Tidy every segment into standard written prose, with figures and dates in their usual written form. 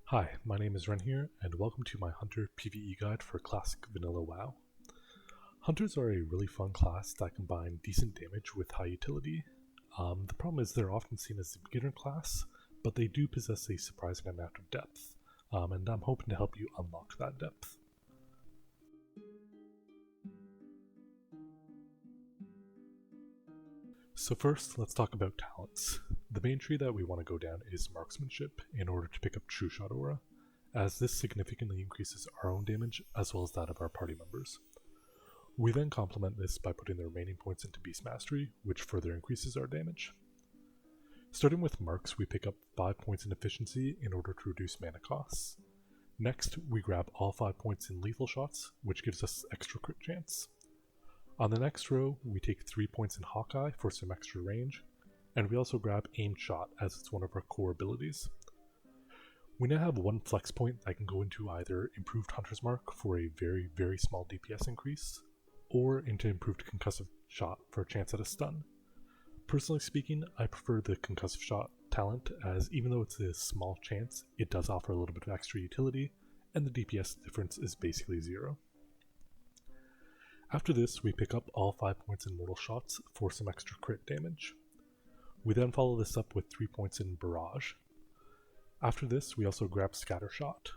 Hi, my name is Ren here, and welcome to my Hunter PvE guide for Classic Vanilla WoW. Hunters are a really fun class that combine decent damage with high utility. The problem is they're often seen as the beginner class, but they do possess a surprising amount of depth, and I'm hoping to help you unlock that depth. So first, let's talk about talents. The main tree that we want to go down is Marksmanship in order to pick up True Shot Aura, as this significantly increases our own damage as well as that of our party members. We then complement this by putting the remaining points into Beast Mastery, which further increases our damage. Starting with Marks, we pick up 5 points in Efficiency in order to reduce mana costs. Next, we grab all 5 points in Lethal Shots, which gives us extra crit chance. On the next row, we take 3 points in Hawkeye for some extra range, and we also grab Aimed Shot as it's one of our core abilities. We now have one flex point that can go into either Improved Hunter's Mark for a very small DPS increase, or into Improved Concussive Shot for a chance at a stun. Personally speaking, I prefer the Concussive Shot talent, as even though it's a small chance, it does offer a little bit of extra utility, and the DPS difference is basically 0. After this, we pick up all 5 points in Mortal Shots for some extra crit damage. We then follow this up with 3 points in Barrage. After this, we also grab Scatter Shot.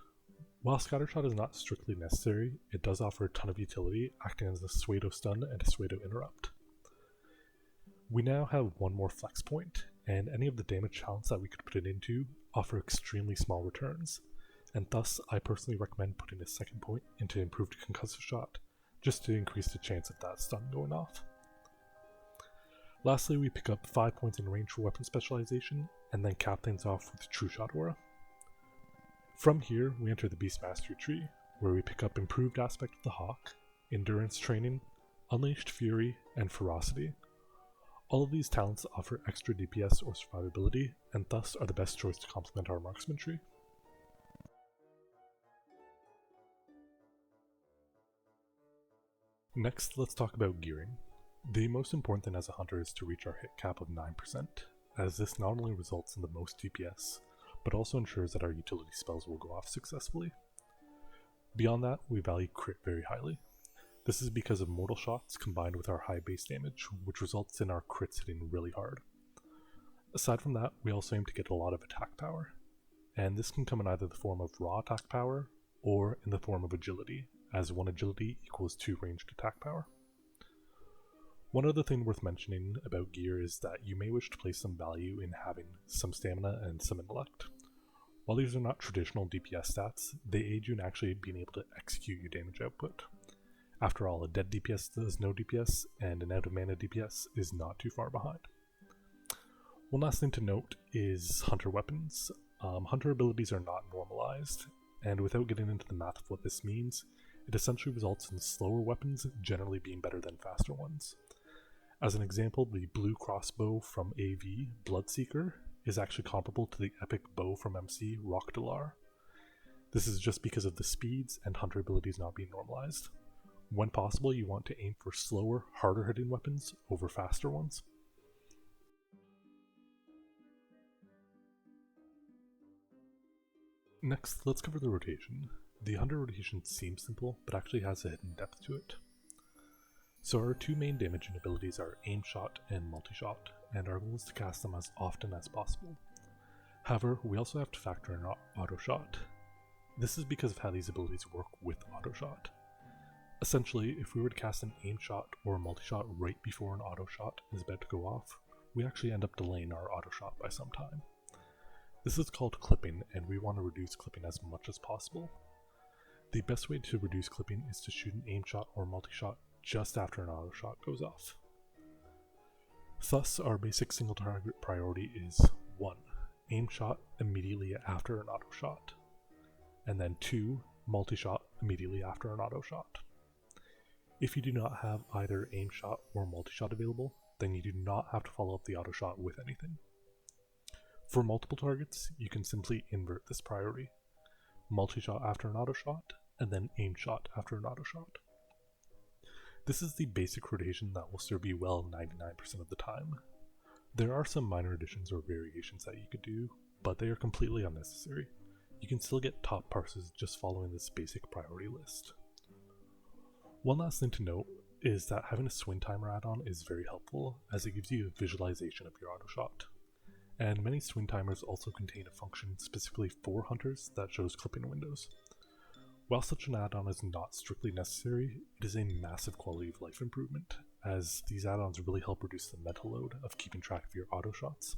While Scatter Shot is not strictly necessary, it does offer a ton of utility, acting as a Pseudo Stun and a Pseudo Interrupt. We now have one more flex point, and any of the damage talents that we could put it into offer extremely small returns, and thus I personally recommend putting a second point into Improved Concussive Shot, just to increase the chance of that stun going off. Lastly, we pick up 5 points in range for weapon specialization, and then cap things off with True Shot Aura. From here, we enter the Beast Mastery tree, where we pick up Improved Aspect of the Hawk, Endurance Training, Unleashed Fury, and Ferocity. All of these talents offer extra DPS or survivability, and thus are the best choice to complement our marksman tree. Next, let's talk about gearing. The most important thing as a hunter is to reach our hit cap of 9%, as this not only results in the most DPS, but also ensures that our utility spells will go off successfully. Beyond that, we value crit very highly. This is because of Mortal Shots combined with our high base damage, which results in our crits hitting really hard. Aside from that, we also aim to get a lot of attack power, and this can come in either the form of raw attack power or in the form of agility, as 1 agility equals 2 ranged attack power. One other thing worth mentioning about gear is that you may wish to place some value in having some stamina and some intellect. While these are not traditional DPS stats, they aid you in actually being able to execute your damage output. After all, a dead DPS does no DPS, and an out of mana DPS is not too far behind. One last thing to note is Hunter weapons. Hunter abilities are not normalized, and without getting into the math of what this means, it essentially results in slower weapons generally being better than faster ones. As an example, the blue crossbow from AV, Bloodseeker, is actually comparable to the epic bow from MC, Rock Delar. This is just because of the speeds and hunter abilities not being normalized. When possible, you want to aim for slower, harder hitting weapons over faster ones. Next, let's cover the rotation. The hunter rotation seems simple, but actually has a hidden depth to it. So our 2 main damaging abilities are Aim Shot and Multi-Shot, and our goal is to cast them as often as possible. However, we also have to factor in Auto Shot. This is because of how these abilities work with Auto Shot. Essentially, if we were to cast an Aim Shot or a Multi-Shot right before an Auto Shot is about to go off, we actually end up delaying our Auto Shot by some time. This is called clipping, and we want to reduce clipping as much as possible. The best way to reduce clipping is to shoot an Aim Shot or Multi-Shot just after an Auto Shot goes off. Thus, our basic single target priority is 1. Aim Shot immediately after an Auto Shot, and then 2. Multi-Shot immediately after an Auto Shot. If you do not have either Aim Shot or Multi-Shot available, then you do not have to follow up the Auto Shot with anything. For multiple targets, you can simply invert this priority. Multi-Shot after an Auto Shot, and then Aim Shot after an Auto Shot. This is the basic rotation that will serve you well 99% of the time. There are some minor additions or variations that you could do, but they are completely unnecessary. you can still get top parses just following this basic priority list. One last thing to note is that having a swing timer add-on is very helpful, as it gives you a visualization of your auto shot. And many swing timers also contain a function specifically for hunters that shows clipping windows. While such an add-on is not strictly necessary, it is a massive quality of life improvement, as these add-ons really help reduce the mental load of keeping track of your auto shots.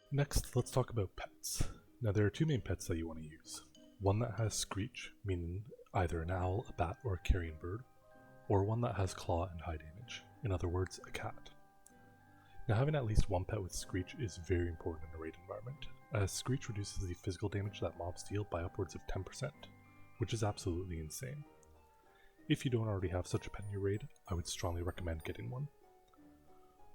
Next, let's talk about pets. Now there are two main pets that you want to use. One that has screech, meaning either an owl, a bat, or a carrion bird, or one that has claw and high damage, in other words, a cat. Now having at least one pet with screech is very important in a raid environment, as screech reduces the physical damage that mobs deal by upwards of 10%, which is absolutely insane. If you don't already have such a pet in your raid, I would strongly recommend getting one.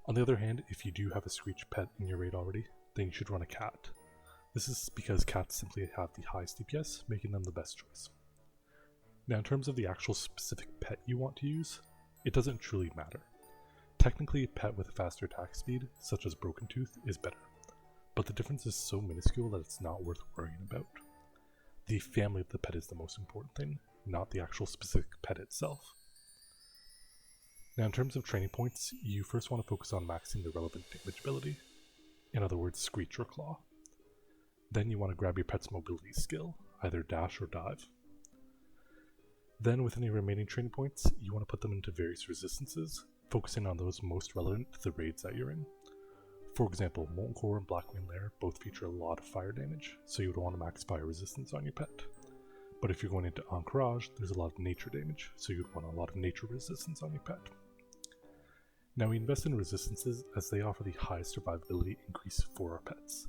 On the other hand, if you do have a screech pet in your raid already, then you should run a cat. This is because cats simply have the highest DPS, making them the best choice. Now in terms of the actual specific pet you want to use, it doesn't truly matter. Technically, a pet with a faster attack speed, such as Broken Tooth, is better, but the difference is so minuscule that it's not worth worrying about. The family of the pet is the most important thing, not the actual specific pet itself. Now in terms of training points, you first want to focus on maxing the relevant damage ability, in other words, Screech or Claw. Then you want to grab your pet's mobility skill, either Dash or Dive. Then with any remaining training points, you want to put them into various resistances, focusing on those most relevant to the raids that you're in. For example, Molten Core and Blackwing Lair both feature a lot of fire damage, so you would want to max fire resistance on your pet. But if you're going into Encourage, there's a lot of nature damage, so you'd want a lot of nature resistance on your pet. Now we invest in resistances as they offer the highest survivability increase for our pets.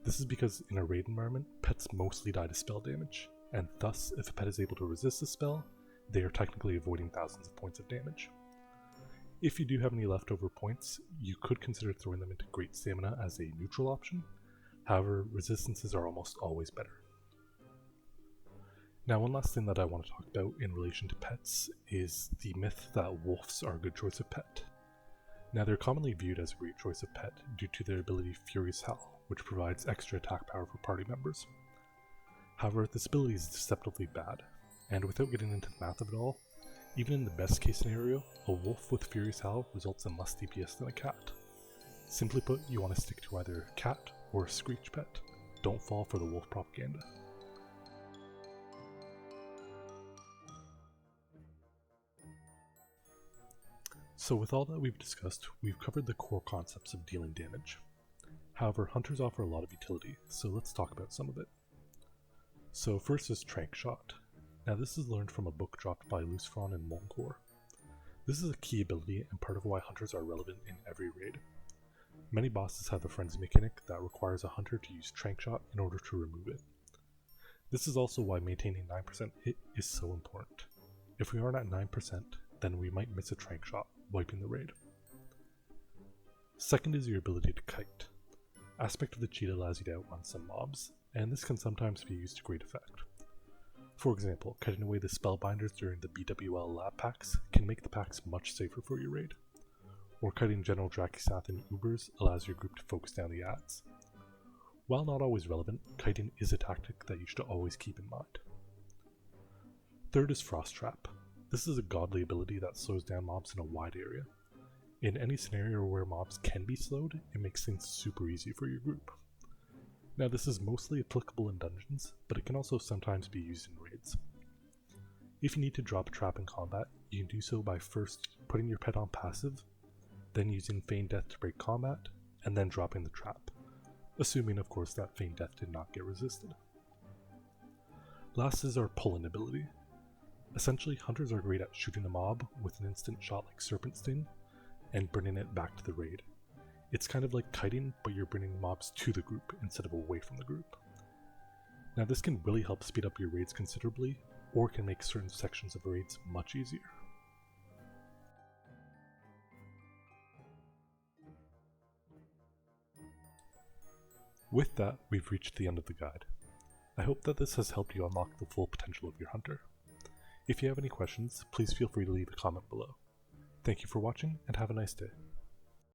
This is because in a raid environment, pets mostly die to spell damage, and thus if a pet is able to resist a spell, they are technically avoiding thousands of points of damage. If you do have any leftover points, you could consider throwing them into Great Stamina as a neutral option. However, resistances are almost always better. Now one last thing that I want to talk about in relation to pets is the myth that wolves are a good choice of pet. Now they're commonly viewed as a great choice of pet due to their ability Furious Howl, which provides extra attack power for party members. However, this ability is deceptively bad, and without getting into the math of it all, even in the best case scenario, a wolf with Furious Howl results in less DPS than a cat. Simply put, you want to stick to either a cat or a screech pet. Don't fall for the wolf propaganda. So with all that we've discussed, we've covered the core concepts of dealing damage. However, hunters offer a lot of utility, so let's talk about some of it. So first is Trank Shot. Now this is learned from a book dropped by Lucifron and Molten Core. This is a key ability and part of why hunters are relevant in every raid. Many bosses have a frenzy mechanic that requires a hunter to use Trank Shot in order to remove it. This is also why maintaining 9% hit is so important. If we aren't at 9%, then we might miss a Trank Shot, wiping the raid. Second is your ability to kite. Aspect of the cheat allows you to outrun some mobs, and this can sometimes be used to great effect. For example, cutting away the spellbinders during the BWL lab packs can make the packs much safer for your raid. Or cutting General Drakisath and Ubers allows your group to focus down the ads. While not always relevant, kiting is a tactic that you should always keep in mind. Third is Frost Trap. This is a godly ability that slows down mobs in a wide area. In any scenario where mobs can be slowed, it makes things super easy for your group. Now this is mostly applicable in dungeons, but it can also sometimes be used in raids. If you need to drop a trap in combat, you can do so by first putting your pet on passive, then using Feign Death to break combat, and then dropping the trap, assuming of course that Feign Death did not get resisted. Last is our pull-in ability. Essentially, hunters are great at shooting a mob with an instant shot like Serpent Sting, and bringing it back to the raid. It's kind of like kiting, but you're bringing mobs to the group instead of away from the group. Now this can really help speed up your raids considerably, or can make certain sections of raids much easier. With that, we've reached the end of the guide. I hope that this has helped you unlock the full potential of your hunter. If you have any questions, please feel free to leave a comment below. Thank you for watching, and have a nice day.